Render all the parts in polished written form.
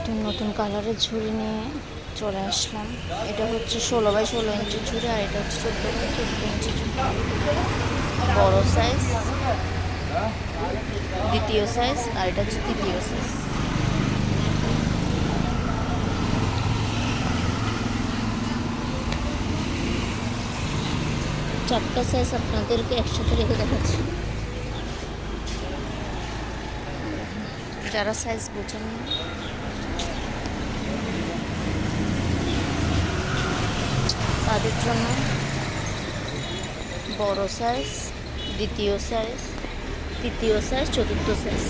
নতুন নতুন কালারের ঝুড়ি নিয়ে চলে আসলাম। এটা হচ্ছে 16x16 ইঞ্চি ঝুড়ি, আর এটা হচ্ছে 14x14 ইঞ্চি ঝুড়ি। বড় সাইজ, দ্বিতীয় সাইজ, আর এটা হচ্ছে তৃতীয় সাইজ। চারটা সাইজ আপনাদেরকে একসাথে রেখে দেখাচ্ছি। যারা সাইজ বোঝেন না তাদের জন্য বড় সাইজ, দ্বিতীয় সাইজ, তৃতীয় সাইজ, চতুর্থ সাইজ।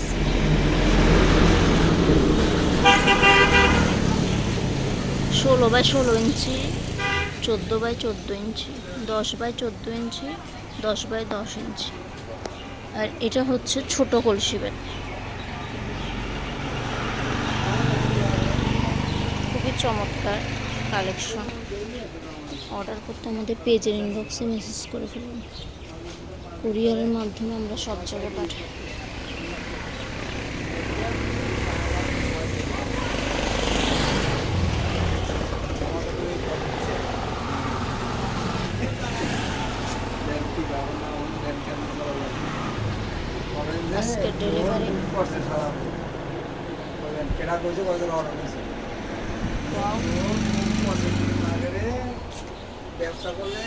16x16 ইঞ্চি, 14x14 ইঞ্চি, 10x14 ইঞ্চি, 10x10 ইঞ্চি। আর এটা হচ্ছে ছোট কলসি ব্যাগ। খুবই চমৎকার কালেকশন। অর্ডার করতে আমাদের পেজের ইনবক্সে মেসেজ করে ফেলুন। কুরিয়ারের মাধ্যমে আমরা সব জায়গায় পাঠাই। আজকের ডেলিভারি ব্যবসা করলে